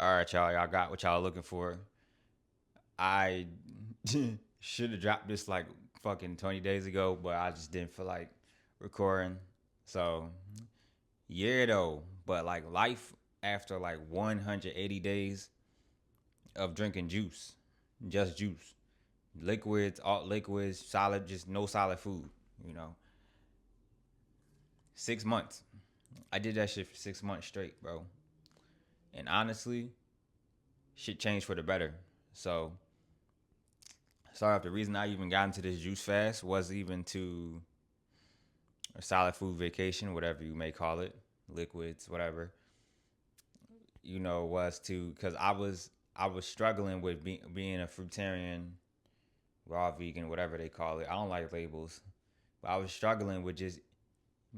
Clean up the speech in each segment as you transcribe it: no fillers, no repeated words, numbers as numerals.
All right, y'all. Y'all got what y'all looking for. I should have dropped this like fucking 20 days ago, but I just didn't feel like recording. So, yeah, though. But like life after like 180 days of drinking juice, just juice, liquids, all liquids, solid, just no solid food, you know. 6 months. I did that shit for 6 months straight, bro. And honestly, shit changed for the better. So, start off, the reason I even got into this juice fast was even to a solid food vacation, whatever you may call it, liquids, whatever. Was to because I was struggling with being a fruitarian, raw vegan, whatever they call it. I don't like labels, but I was struggling with just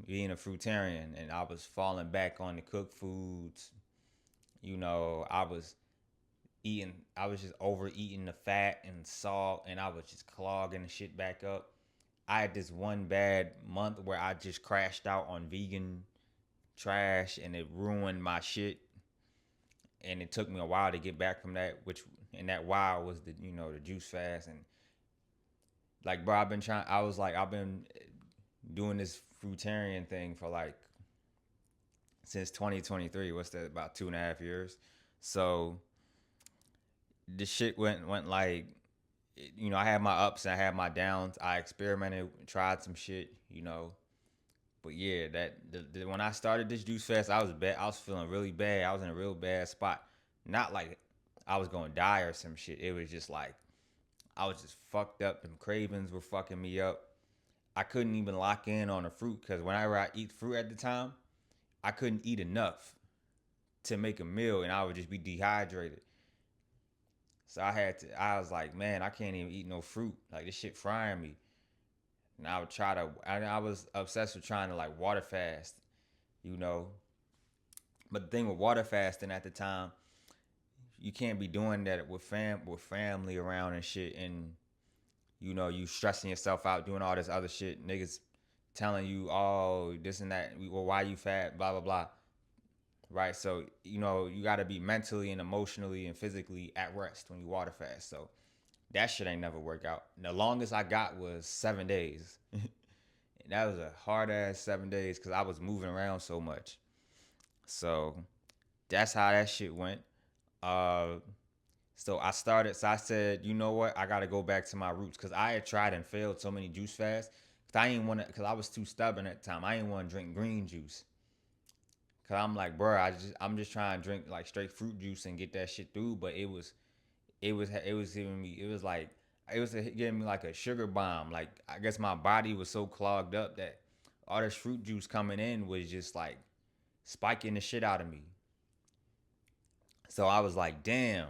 being a fruitarian, and I was falling back on the cooked foods. I was just overeating the fat and salt, and I was just clogging the shit back up. I had this one bad month where I just crashed out on vegan trash, and it ruined my shit. And it took me a while to get back from that, which and that while was the juice fast. And like, bro, I've been doing this fruitarian thing for like since 2023. What's that? About 2.5 years. So this shit went like, I had my ups and I had my downs. I experimented, tried some shit. But yeah, when I started this juice fast, I was bad. I was feeling really bad. I was in a real bad spot. Not like I was gonna die or some shit. It was just like I was just fucked up. Them cravings were fucking me up. I couldn't even lock in on the fruit because whenever I eat fruit at the time, I couldn't eat enough to make a meal, and I would just be dehydrated. So I was like, man, I can't even eat no fruit. Like this shit frying me. And I would try to. I was obsessed with trying to like water fast, you know. But the thing with water fasting at the time, you can't be doing that with family around and shit, and you stressing yourself out doing all this other shit. Niggas telling you, oh, this and that. Well, why you fat? Blah blah blah. Right. So you got to be mentally and emotionally and physically at rest when you water fast. So that shit ain't never work out. The longest I got was 7 days. And that was a hard ass 7 days because I was moving around so much. So that's how that shit went. Uh, so I said, you know what? I got to go back to my roots because I had tried and failed so many juice fasts. Cause I ain't want to, cause I was too stubborn at the time. I didn't want to drink green juice. Cause I'm like, bro, I'm just trying to drink like straight fruit juice and get that shit through. But it was giving me, it was like, it was giving me like a sugar bomb. Like I guess my body was so clogged up that all this fruit juice coming in was just like spiking the shit out of me. So I was like, damn,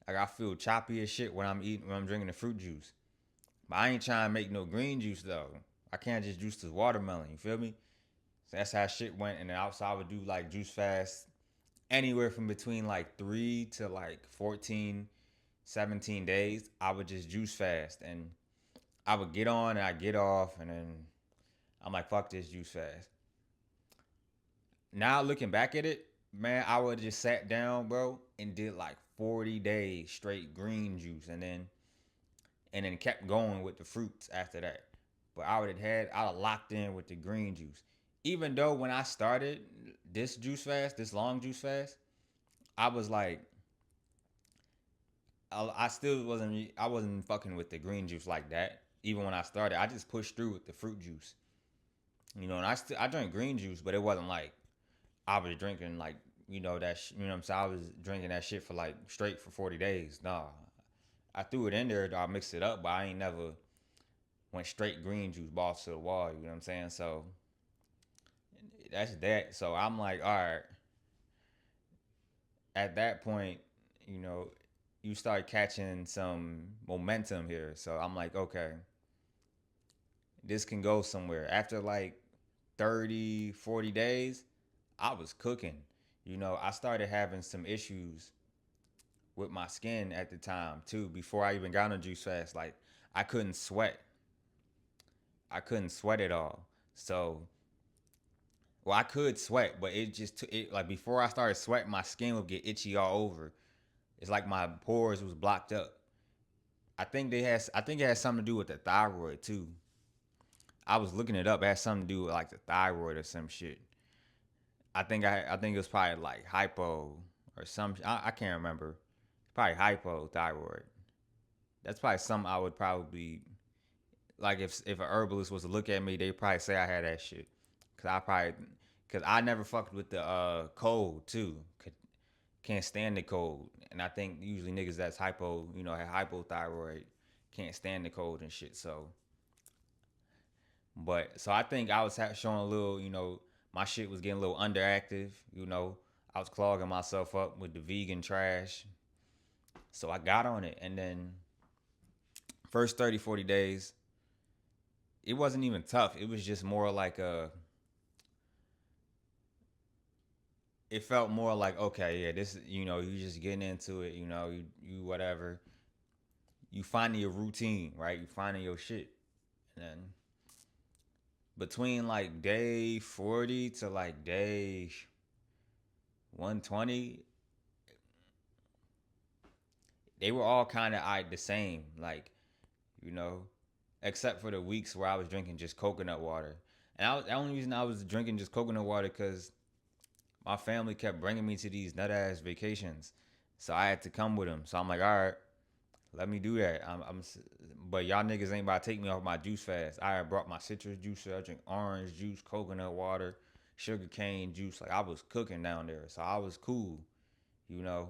like I feel choppy as shit when I'm drinking the fruit juice. But I ain't trying to make no green juice though. I can't just juice this watermelon. You feel me? So that's how shit went. And then outside I would do like juice fast anywhere from between like 3 to like 14, 17 days. I would just juice fast, and I would get on and I get off, and then I'm like, fuck this juice fast. Now looking back at it, man, I would just sat down, bro, and did like 40 days straight green juice, and then kept going with the fruits after that. But I would locked in with the green juice. Even though when I started this juice fast, this long juice fast, I was like, I still wasn't fucking with the green juice like that. Even when I started, I just pushed through with the fruit juice. And I drank green juice, but it wasn't like I was drinking like you know what I'm saying. I was drinking that shit for like straight for 40 days. Nah, I threw it in there. I mixed it up, but I ain't never went straight green juice, balls to the wall. You know what I'm saying? So that's that. So I'm like, all right. At that point, you know, you start catching some momentum here. So I'm like, okay, this can go somewhere. After like 30, 40 days, I was cooking. I started having some issues with my skin at the time too. Before I even got on juice fast, like I couldn't sweat. I couldn't sweat at all. So Well, I could sweat, but it just it like before I started sweating, my skin would get itchy all over. It's like my pores was blocked up. I think it has something to do with the thyroid too. I was looking it up. It has something to do with like the thyroid or some shit. I think it was probably like hypo or some. I can't remember. Probably hypothyroid. That's probably something I would probably like if a herbalist was to look at me, they probably say I had that shit. Cause I never fucked with the cold too. Can't stand the cold, and I think usually niggas that's have hypothyroid, can't stand the cold and shit. So I think I was showing a little, my shit was getting a little underactive. I was clogging myself up with the vegan trash. So I got on it, and then first 30, 40 days, it wasn't even tough. It was just more like it felt more like, okay, yeah, this, you just getting into it, you whatever. You finding your routine, right? You finding your shit. And then between like day 40 to like day 120, they were all kind of the same, like, you know, except for the weeks where I was drinking just coconut water. And the only reason I was drinking just coconut water because my family kept bringing me to these nut ass vacations, so I had to come with them. So I'm like, all right, let me do that. But y'all niggas ain't about to take me off my juice fast. I had brought my citrus juice. I drink orange juice, coconut water, sugar cane juice. Like I was cooking down there, so I was cool, you know.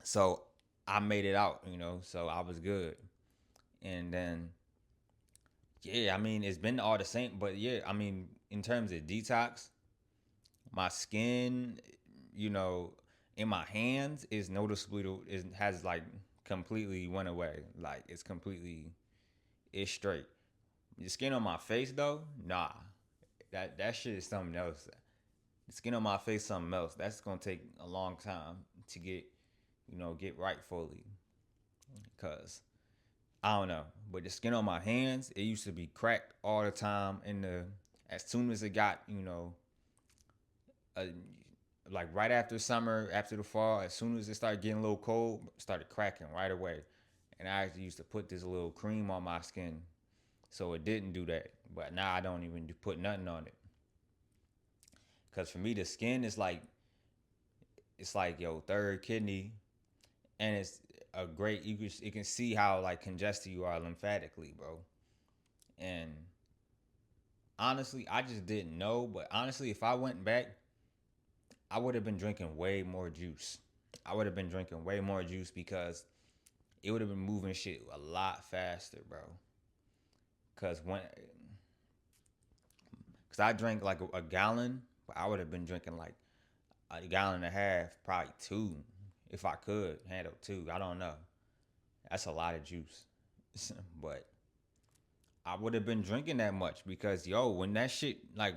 So I made it out, So I was good. And then, yeah, I mean, it's been all the same. But yeah, I mean, in terms of detox, my skin, you know, in my hands is noticeably has like completely went away. Like it's straight. The skin on my face though, nah. That shit is something else. The skin on my face something else. That's gonna take a long time to get right fully. Cause I don't know. But the skin on my hands, it used to be cracked all the time. As soon as it got, uh, like right after summer, after the fall, as soon as it started getting a little cold, it started cracking right away. And I actually used to put this little cream on my skin so it didn't do that. But now I don't even put nothing on it. Cause for me, the skin is like your third kidney, and it's a great. You can see how like congested you are lymphatically, bro. And honestly, I just didn't know. But honestly, if I went back, I would have been drinking way more juice. I would have been drinking way more juice because it would have been moving shit a lot faster, bro. Cause I drank like a gallon, but I would have been drinking like a gallon and a half, probably two, if I could handle two. I don't know. That's a lot of juice, but I would have been drinking that much because when that shit like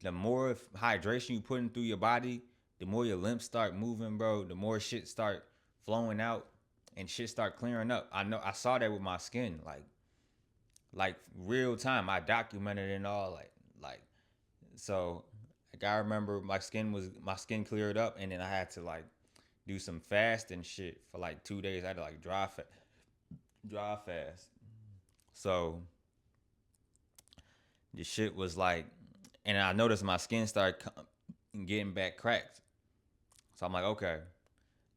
the more hydration you putting through your body, the more your limbs start moving, bro. The more shit start flowing out and shit start clearing up. I know I saw that with my skin, like real time. I documented it and all, like so. Like I remember my skin cleared up, and then I had to like do some fasting shit for like 2 days. I had to like dry fast. So the shit was like, and I noticed my skin started getting back cracked. So I'm like, okay,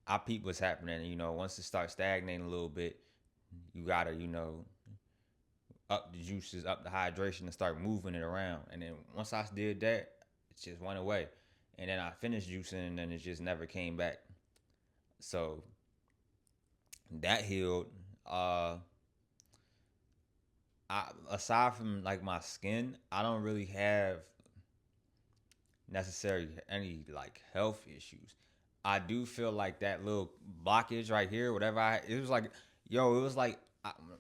I peep what's happening. Once it starts stagnating a little bit, you gotta, up the juices, up the hydration, and start moving it around. And then once I did that, it just went away. And then I finished juicing, and then it just never came back. So that healed. Aside from like my skin, I don't really have necessarily any like health issues. I do feel like that little blockage right here, it was like,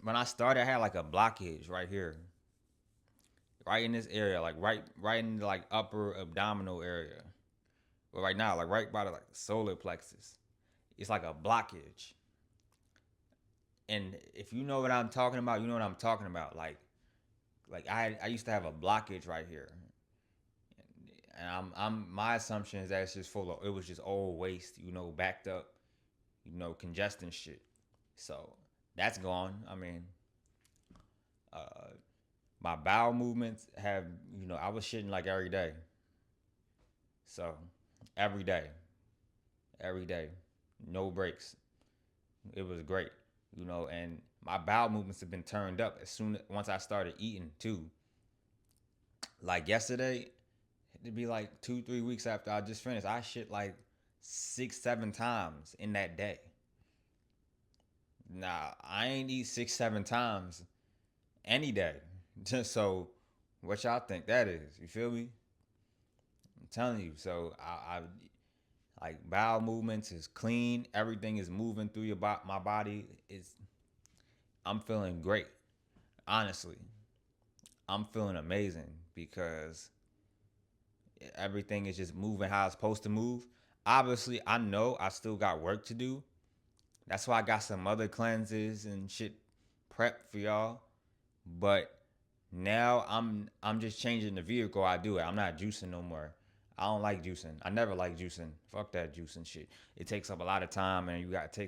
when I started, I had like a blockage right here, right in this area, like right in the like upper abdominal area. But right now, like right by the like solar plexus, it's like a blockage. And if you know what I'm talking about, you know what I'm talking about. Like I used to have a blockage right here, and my assumption is that it's just full of it was just old waste, backed up, congestion shit. So that's gone. I mean, uh, my bowel movements have, I was shitting like every day. So every day, every day, no breaks. It was great, and my bowel movements have been turned up as soon once I started eating too. Like yesterday, it'd be like 2, 3 weeks after I just finished. I shit like 6, 7 times in that day. Nah, I ain't eat 6, 7 times any day. Just so, what y'all think that is? You feel me? I'm telling you. So I like bowel movements is clean. Everything is moving through my body. I'm feeling great. Honestly, I'm feeling amazing because everything is just moving how it's supposed to move. Obviously, I know I still got work to do. That's why I got some other cleanses and shit prepped for y'all. But now I'm just changing the vehicle I do it. I'm not juicing no more. I don't like juicing. I never like juicing. Fuck that juicing shit. It takes up a lot of time, and you gotta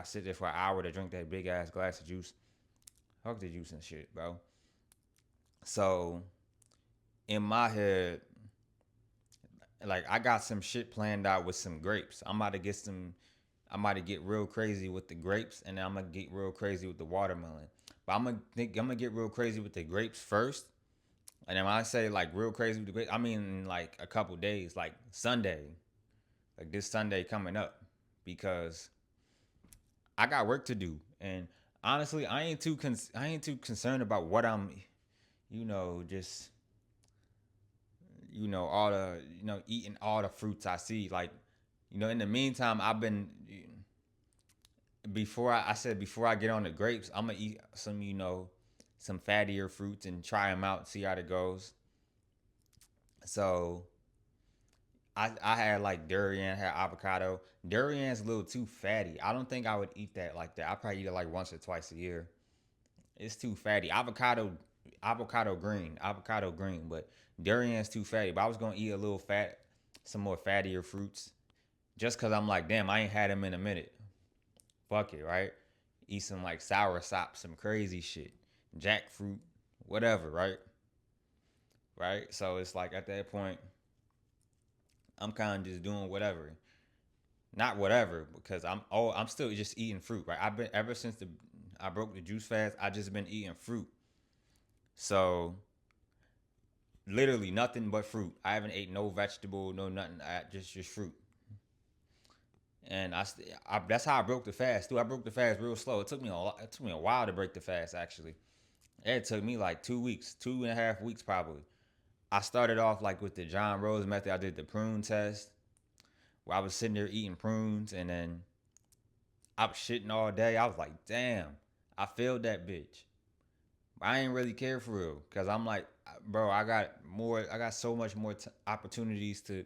sit there for an hour to drink that big ass glass of juice. Fuck the juicing shit, bro. So in my head, like I got some shit planned out with some grapes. I'm about to get real crazy with the grapes, and then I'm gonna get real crazy with the watermelon. But I'm gonna get real crazy with the grapes first, and then when I say like real crazy with the grapes, I mean in like a couple days, like Sunday, like this Sunday coming up, because I got work to do, and honestly, I ain't too concerned about what I'm, just all the eating all the fruits I see, like in the meantime I've been I said before I get on the grapes, I'm gonna eat some, some fattier fruits and try them out, see how it goes. So I had like durian, had avocado. Durian's a little too fatty. I don't think I would eat that like that. I probably eat it like once or twice a year. It's too fatty. Avocado green, but durian's too fatty. But I was gonna eat a little some more fattier fruits, just cause I'm like, damn, I ain't had them in a minute. Fuck it, right? Eat some like sour sop, some crazy shit, jackfruit, whatever, right? Right. So it's like at that point, I'm kind of just doing whatever, not whatever, because I'm still just eating fruit, right? I've been ever since I broke the juice fast. I just been eating fruit. So literally nothing but fruit. I haven't ate no vegetable, no nothing. Just fruit. And that's how I broke the fast too. I broke the fast real slow. It took me a while to break the fast actually. It took me like 2 weeks, 2.5 weeks probably. I started off like with the John Rose method. I did the prune test where I was sitting there eating prunes, and then I was shitting all day. I was like, damn, I failed that bitch. I ain't really care for real, cause I'm like, bro, I got so much more opportunities to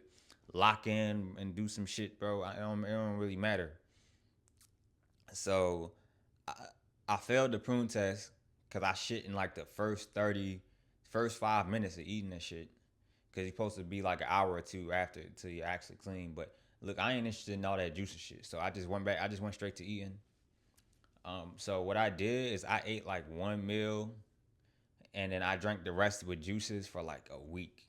lock in and do some shit, bro. It don't really matter. So I, I failed the prune test because I shit in like the first 5 minutes of eating that shit. Because you're supposed to be like an hour or two after until you actually clean. But look, I ain't interested in all that juicy shit. So I just went back. I just went straight to eating. So what I did is I ate like one meal, and then I drank the rest with juices for like a week.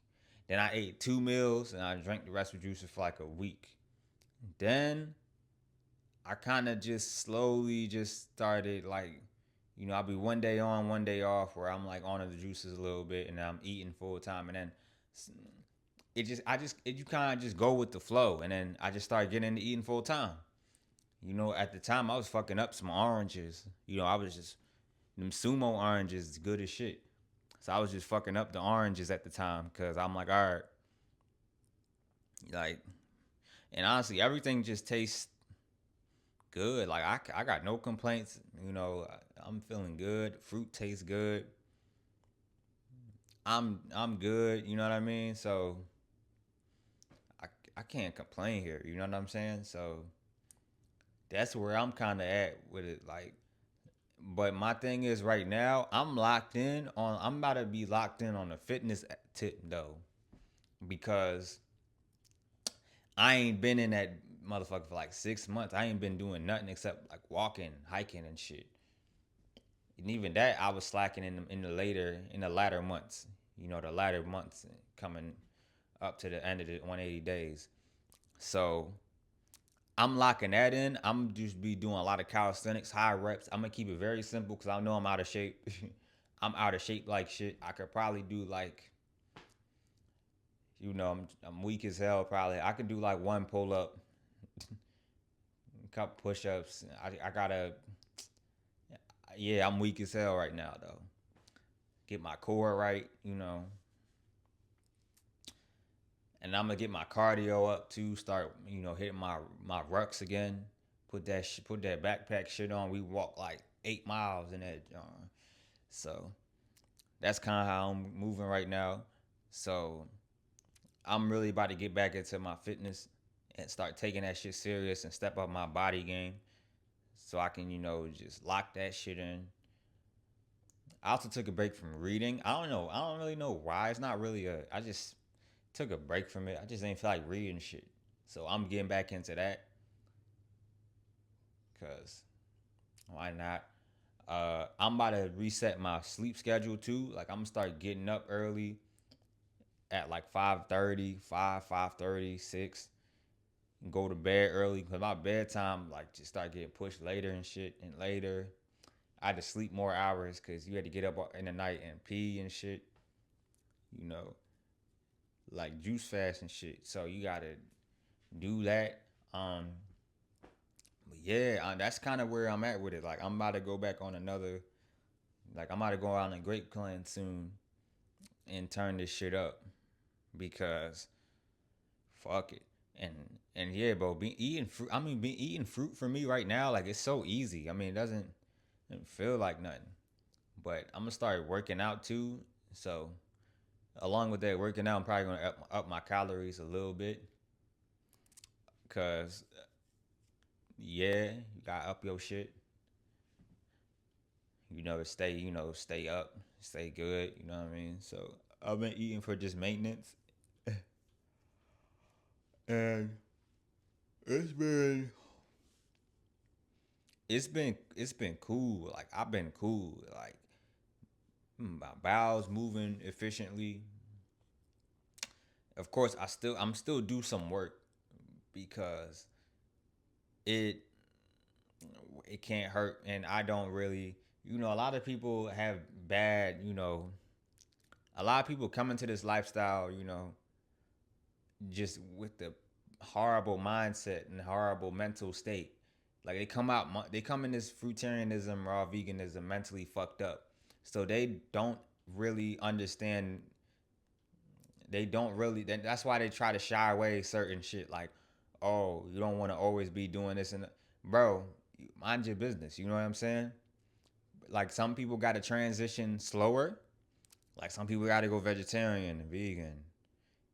Then I ate 2 meals and I drank the rest with juices for like a week. Then I kind of just slowly just started like, I'll be one day on, one day off, where I'm like on the juices a little bit, and I'm eating full time, and then you kind of just go with the flow, and then I just started getting into eating full time. At the time I was fucking up some oranges. I was just them sumo oranges, good as shit. So I was just fucking up the oranges at the time because I'm like, all right, like, and honestly, everything just tastes good. Like I got no complaints. I'm feeling good. Fruit tastes good. I'm good. You know what I mean? So I I can't complain here. You know what I'm saying? So that's where I'm kind of at with it. Like, but my thing is right now I'm locked in on. I'm about to be locked in on a fitness tip though. because I ain't been in that motherfucker for like 6 months. I ain't been doing nothing except like walking, hiking, and shit. And even that, I was slacking in the latter months. You know, the latter months coming up to the end of the 180 days. So I'm locking that in. I'm just be doing a lot of calisthenics, high reps. I'm gonna keep it very simple because I know I'm out of shape. I'm out of shape like shit. I could probably do like, I'm weak as hell. Probably I could do like one pull up, a couple push ups. I gotta, yeah, I'm weak as hell right now though. Get my core right, and I'm gonna get my cardio up too. Start, hitting my rucks again. Put that backpack shit on. We walk like 8 miles in that. So that's kind of how I'm moving right now. So I'm really about to get back into my fitness and start taking that shit serious and step up my body game so I can, just lock that shit in. I also took a break from reading. I don't know. I don't really know why. It's not really I just took a break from it. I just ain't feel like reading shit. So I'm getting back into that because why not? I'm about to reset my sleep schedule too. Like I'm gonna start getting up early at like 5:30, 5:30, 6. Go to bed early because my bedtime like just start getting pushed later and shit and later. I had to sleep more hours because you had to get up in the night and pee and shit. You know, like juice fast and shit. So you gotta do that. But yeah, that's kind of where I'm at with it. Like I'm about to go back on another. Like I'm about to go on a grape cleanse soon and turn this shit up because fuck it. And and yeah, bro, be eating fruit. I mean, be eating fruit for me right now. Like it's so easy. I mean, it doesn't feel like nothing. But I'm gonna start working out too. So along with that working out, I'm probably gonna up my calories a little bit. Cause yeah, you gotta up your shit. To stay, stay up, stay good. You know what I mean? So I've been eating for just maintenance, and it's been it's been cool. Like I've been cool. Like my bowels moving efficiently. Of course, I'm still do some work because it it can't hurt, and I don't really. A lot of people have bad. A lot of people come into this lifestyle. Just with the horrible mindset and horrible mental state. Like they come in this fruitarianism, raw veganism, mentally fucked up. So they don't really understand. They don't really. That's why they try to shy away certain shit. Like, oh, you don't want to always be doing this and bro, mind your business. You know what I'm saying? Like some people got to transition slower. Like some people got to go vegetarian and vegan.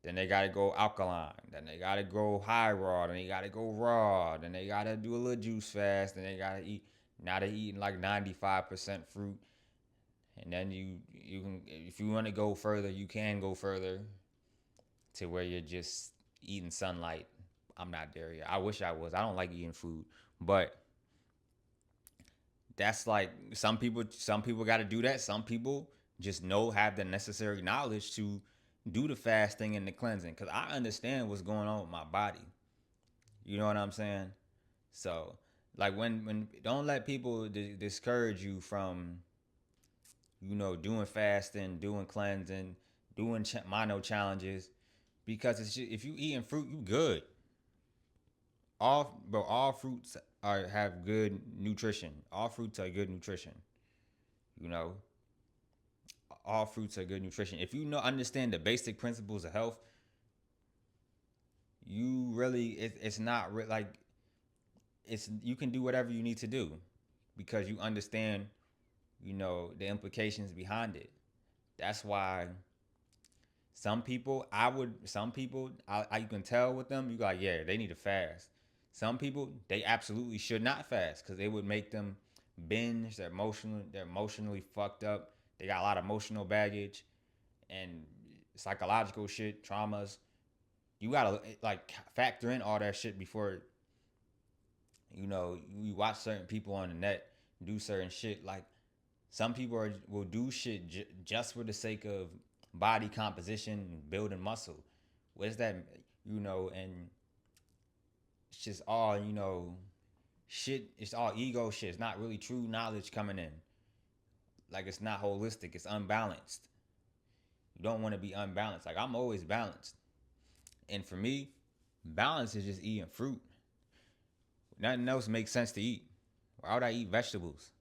Then they gotta go alkaline. Then they gotta go high raw. Then they gotta go raw. Then they gotta do a little juice fast. Then they gotta eat. Now they eating like 95% fruit. And then you can, if you want to go further, you can go further to where you're just eating sunlight. I'm not there yet. I wish I was. I don't like eating food, but that's like some people. Some people got to do that. Some people just have the necessary knowledge to do the fasting and the cleansing because I understand what's going on with my body. You know what I'm saying? So, like when don't let people discourage you from doing fasting, doing cleansing, doing mono challenges because it's just, if you eating fruit, you good. All fruits have good nutrition. All fruits are good nutrition. You know, all fruits are good nutrition. If you understand the basic principles of health, you really it's not like it's you can do whatever you need to do because you understand the implications behind it. That's why some people I you can tell with them you go like, yeah, they need to fast. Some people they absolutely should not fast because it would make them binge. They're emotionally fucked up. They got a lot of emotional baggage and psychological shit, traumas. You gotta like factor in all that shit before you watch certain people on the net do certain shit. Like some people will do shit just for the sake of body composition and building muscle. What's that? And it's just all shit. It's all ego shit. It's not really true knowledge coming in. Like it's not holistic. It's unbalanced. You don't want to be unbalanced. Like I'm always balanced. And for me, balance is just eating fruit. Nothing else makes sense to eat. Why would I eat vegetables?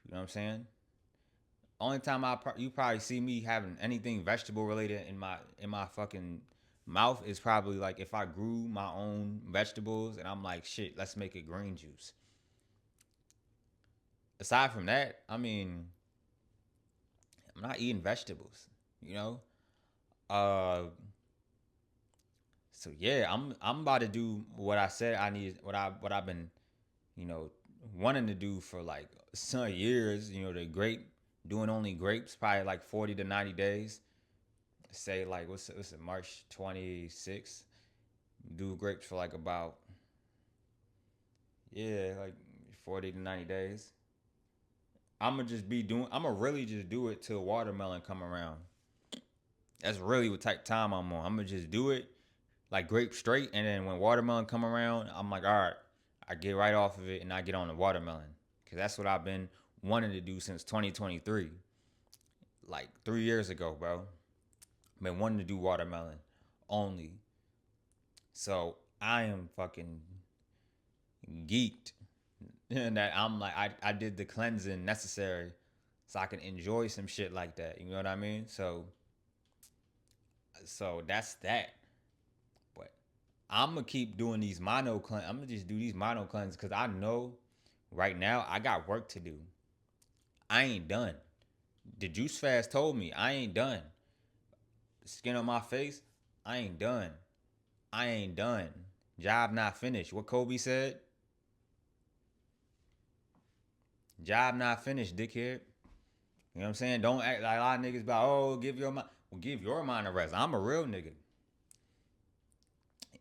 You know what I'm saying? Only time you probably see me having anything vegetable related in my fucking mouth is probably like if I grew my own vegetables and I'm like, shit, let's make a green juice. Aside from that, I mean, I'm not eating vegetables, you know? Uh so yeah, I'm about to do what I said I need what I've been, you know, wanting to do for like some years, the grape doing only grapes, probably like 40 to 90 days. Say like what's it March 26th. Do grapes for like about like 40 to 90 days. I'm gonna really just do it till watermelon come around. That's really what type time I'm on. I'm gonna just do it like grape straight, and then when watermelon come around, I'm like, all right, I get right off of it and I get on the watermelon, because that's what I've been wanting to do since 2023, like 3 years ago, bro. Been wanting to do watermelon only. So I am fucking geeked and that I'm like I did the cleansing necessary so I can enjoy some shit like that. You know what I mean? So that's that. But I'm gonna keep doing these mono cleanse. I'm gonna just do these mono cleanses because I know right now I got work to do. I ain't done. The juice fast told me I ain't done. The skin on my face, I ain't done. I ain't done. Job not finished. What Kobe said? Job not finished, dickhead. You know what I'm saying? Don't act like a lot of niggas about, oh, give your mind. Well, give your mind a rest. I'm a real nigga.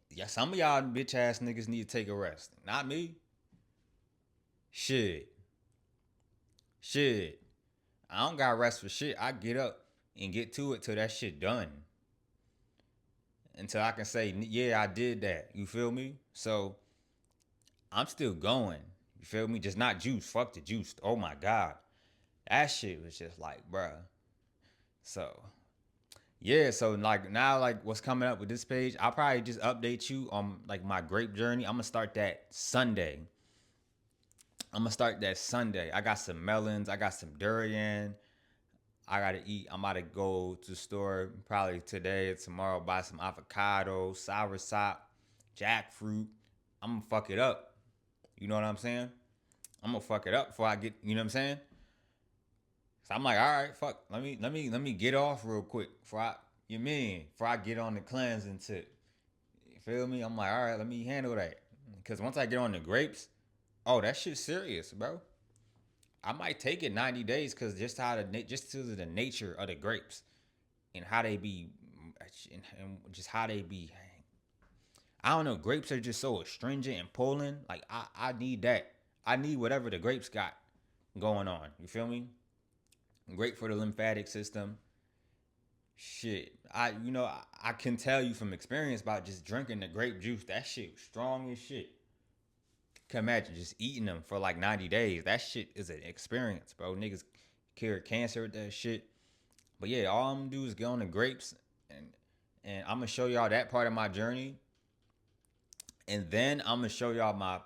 Yeah, some of y'all bitch ass niggas need to take a rest. Not me. Shit. Shit. I don't got rest for shit. I get up and get to it till that shit done. Until I can say, yeah, I did that. You feel me? So I'm still going. You feel me? Just not juice. Fuck the juice. Oh my God. That shit was just like, bruh. So yeah, so like now, like what's coming up with this page, I'll probably just update you on like my grape journey. I'm gonna start that Sunday. I got some melons, I got some durian. I gotta eat. I'm about to go to the store probably today or tomorrow, buy some avocado, sour sop, jackfruit. I'm gonna fuck it up. You know what I'm saying? I'm gonna fuck it up before I get. You know what I'm saying? So I'm like, all right, fuck. Let me get off real quick before I get on the cleansing tip. You feel me? I'm like, all right, let me handle that. Cause once I get on the grapes, oh, that shit's serious, bro. I might take it 90 days, cause just to the nature of the grapes and how they be, and just how they be. I don't know. Grapes are just so astringent and pulling. Like I need that. I need whatever the grapes got going on. You feel me? Great for the lymphatic system. Shit, I can tell you from experience about just drinking the grape juice. That shit was strong as shit. Can imagine just eating them for like 90 days. That shit is an experience, bro. Niggas cure cancer with that shit. But yeah, all I'm gonna do is get on the grapes, and I'm gonna show y'all that part of my journey. And then I'm gonna show y'all my,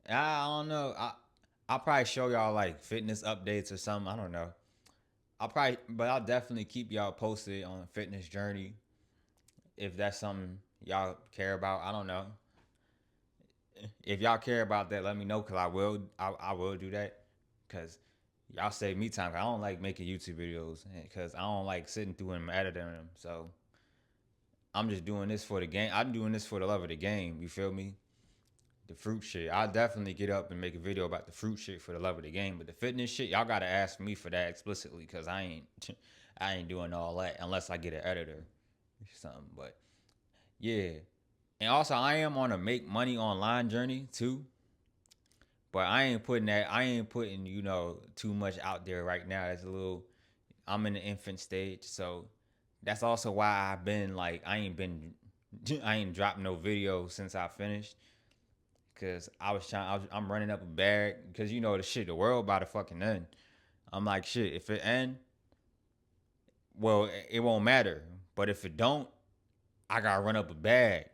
I don't know. I'll probably show y'all like fitness updates or something. I don't know. But I'll definitely keep y'all posted on fitness journey if that's something y'all care about. I don't know. If y'all care about that, let me know, cause I will do that, cause y'all save me time. I don't like making YouTube videos, cause I don't like sitting through them and editing them. So I'm just doing this for the game. I'm doing this for the love of the game. You feel me? The fruit shit. I'll definitely get up and make a video about the fruit shit for the love of the game. But the fitness shit, y'all gotta ask me for that explicitly, cause I ain't I ain't doing all that unless I get an editor or something. But Yeah. And also I am on a make money online journey too. But I ain't putting, too much out there right now. It's a little I'm in the infant stage, so that's also why I've been like I ain't dropped no video since I finished. Cause I'm running up a bag. Cause the world about to fucking end. I'm like, shit, if it end, well, it won't matter. But if it don't, I gotta run up a bag.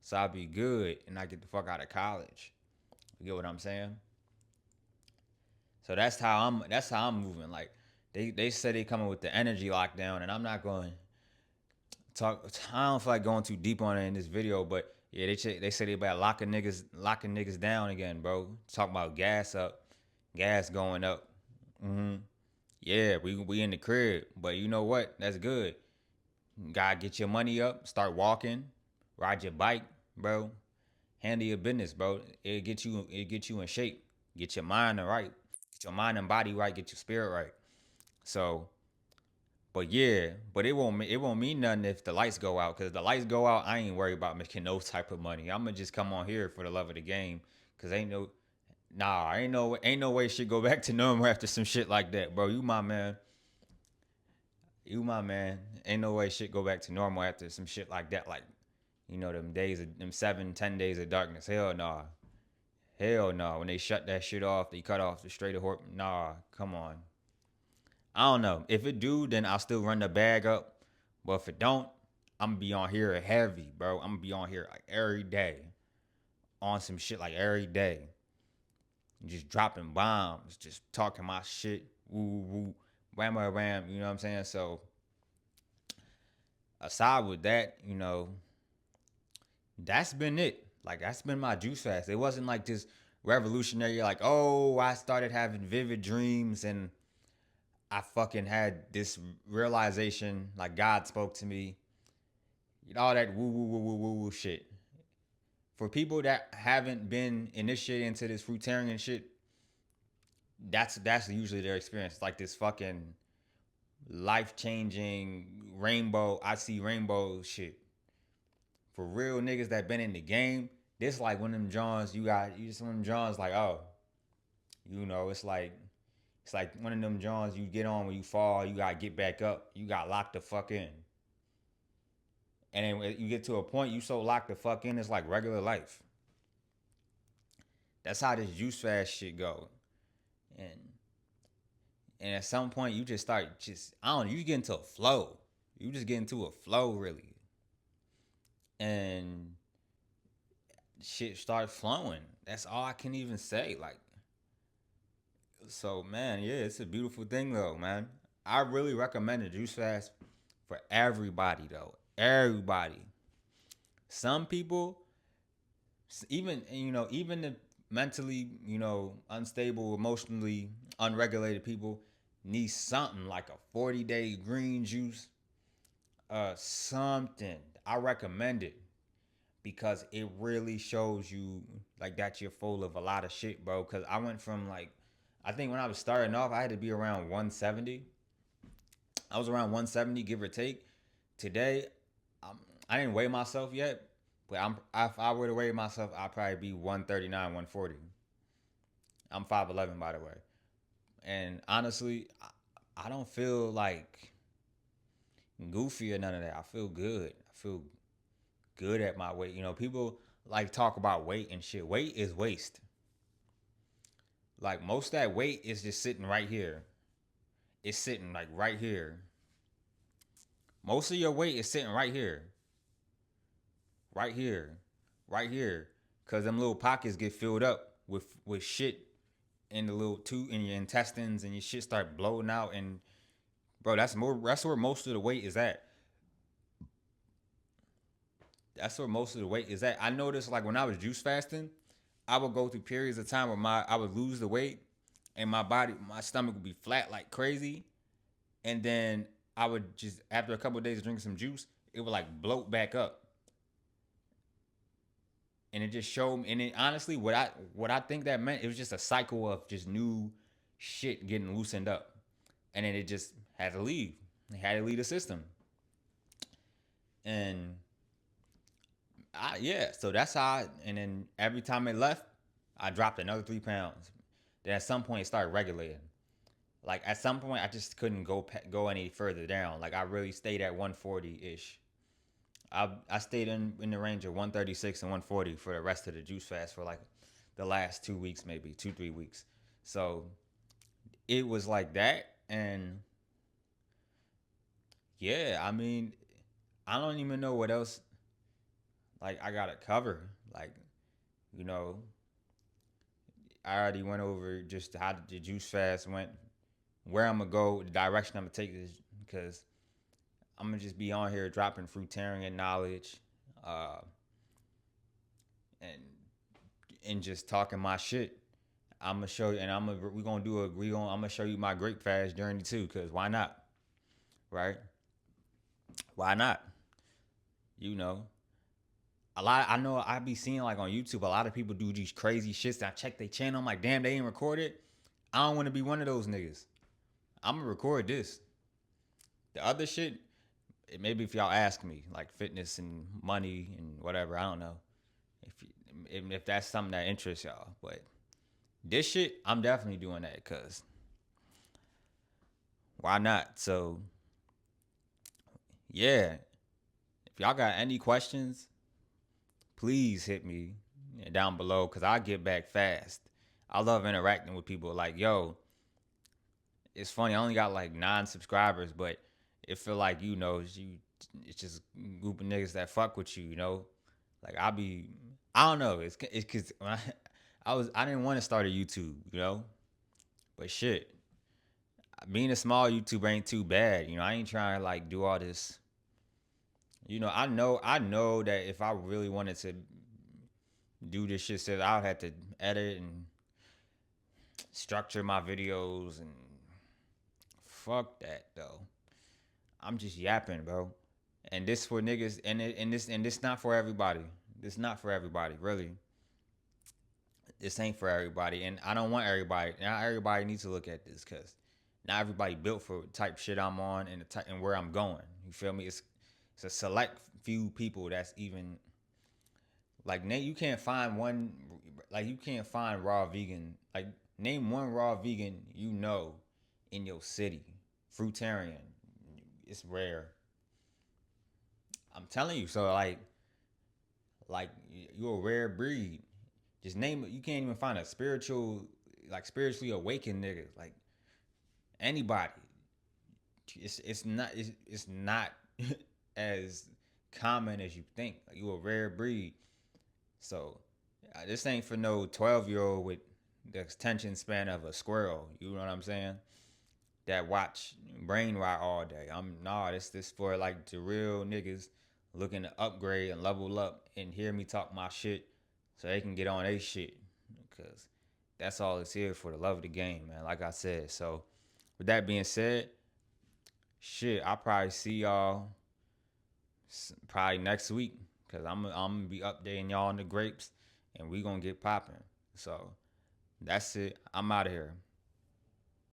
So I'll be good and I get the fuck out of college. You get what I'm saying? So that's how I'm moving. Like they said they coming with the energy lockdown, and I'm not going to talk. I don't feel like going too deep on it in this video, but yeah, they say they about locking niggas down again, bro. Talking about gas up, gas going up. hmm Yeah, we in the crib, but you know what? That's good. Gotta get your money up, start walking, ride your bike, bro. Handle your business, bro. It get you in shape. Get your mind right. Get your mind and body right. Get your spirit right. So, but yeah, but it won't mean nothing if the lights go out. Cause the lights go out, I ain't worried about making no type of money. I'm gonna just come on here for the love of the game. Cause ain't no way shit go back to normal after some shit like that, bro. You my man. You my man. Ain't no way shit go back to normal after some shit like that. Like, them 7, 10 days of darkness. Hell nah. Hell no. When they shut that shit off, they cut off the straight of nah, come on. I don't know. If it do, then I'll still run the bag up. But if it don't, I'm gonna be on here heavy, bro. I'm gonna be on here like every day. On some shit like every day. Just dropping bombs, just talking my shit. Woo woo. Wham wham. You know what I'm saying? So aside with that, that's been it. Like that's been my juice fast. It wasn't like this revolutionary, like, oh, I started having vivid dreams and I fucking had this realization, like God spoke to me, all that woo woo woo woo woo woo shit. For people that haven't been initiated into this fruitarian shit, that's usually their experience. Like this fucking life changing rainbow. I see rainbow shit. For real niggas that been in the game, this like one of them Johns you just one of them Johns like, oh, it's like one of them Johns you get on when you fall, you gotta get back up. You got locked the fuck in. And then when you get to a point you so locked the fuck in, it's like regular life. That's how this juice fast shit go. And and at some point you just start I don't know, you get into a flow. You just get into a flow really. And shit start flowing. That's all I can even say. Like, so man, yeah, it's a beautiful thing though, man. I really recommend the juice fast for everybody though. Everybody. Some people, even the mentally, unstable, emotionally unregulated people need something like a 40-day green juice, something. I recommend it because it really shows you like that you're full of a lot of shit, bro. Because I went from like, I think when I was starting off, I had to be around 170. I was around 170, give or take. Today, I didn't weigh myself yet, but if I were to weigh myself, I'd probably be 139, 140. I'm 5'11", by the way. And honestly, I don't feel like goofy or none of that. I feel good. I feel good at my weight. People like talk about weight and shit. Weight is waste. Like most of that weight is just sitting right here. It's sitting like right here. Most of your weight is sitting right here. Right here. Right here. Cause them little pockets get filled up with shit in the little in your intestines and your shit start blowing out and bro, that's where most of the weight is at. That's where most of the weight is at. I noticed like when I was juice fasting, I would go through periods of time where I would lose the weight and my stomach would be flat like crazy. And then I would just after a couple of days of drinking some juice, it would like bloat back up. And it just showed me and it honestly what I think that meant, it was just a cycle of just new shit getting loosened up. And then it just had to leave. It had to leave the system. And Yeah, so that's how. And then every time it left, I dropped another 3 pounds. Then at some point, it started regulating. Like at some point, I just couldn't go any further down. Like I really stayed at 140 ish. I stayed in the range of 136 and 140 for the rest of the juice fast for like the last 2 weeks, maybe 2 3 weeks. So it was like that, and yeah, I mean, I don't even know what else. Like I got to cover. Like you know, I already went over just how the juice fast went, where I'm gonna go, the direction I'm gonna take this, because I'm gonna just be on here dropping fruitarian knowledge, uh, and just talking my shit. I'm gonna show you, and I'm gonna show you my grape fast journey too, cause why not, right? Why not? You know, I know I be seeing like on YouTube a lot of people do these crazy shits. I check their channel, I'm like, damn, they ain't recorded. I don't want to be one of those niggas. I'm gonna record this. The other shit, maybe if y'all ask me, like fitness and money and whatever, I don't know if that's something that interests y'all. But this shit, I'm definitely doing that because why not? So yeah, if y'all got any questions, please hit me down below because I get back fast. I love interacting with people. Like, yo, it's funny. I only got like 9 subscribers, but it feel like it's just a group of niggas that fuck with you. Like I don't know. It's because I didn't want to start a YouTube, but shit, being a small YouTuber ain't too bad. I ain't trying to like do all this. I know that if I really wanted to do this shit, said I would have to edit and structure my videos and fuck that though. I'm just yapping, bro. And this for niggas, and this not for everybody. This not for everybody, really. This ain't for everybody, and I don't want everybody. Not everybody needs to look at this because not everybody built for the type shit I'm on and the type and where I'm going. You feel me? It's a select few people that's even like Nate. You can't find one like you can't find raw vegan. Like name one raw vegan in your city. Fruitarian. It's rare. I'm telling you. So like you're a rare breed. Just name it. You can't even find a spiritually awakened nigga. Like anybody. It's not as common as you think. Like you a rare breed. So this ain't for no 12-year-old with the attention span of a squirrel. You know what I'm saying? That watch brain rot all day. This for like the real niggas looking to upgrade and level up and hear me talk my shit so they can get on their shit. Because that's all it's here for, the love of the game, man. Like I said. So with that being said, shit, I'll probably see y'all probably next week. Because I'm gonna be updating y'all on the grapes and we gonna get popping. So that's it. I'm out of here.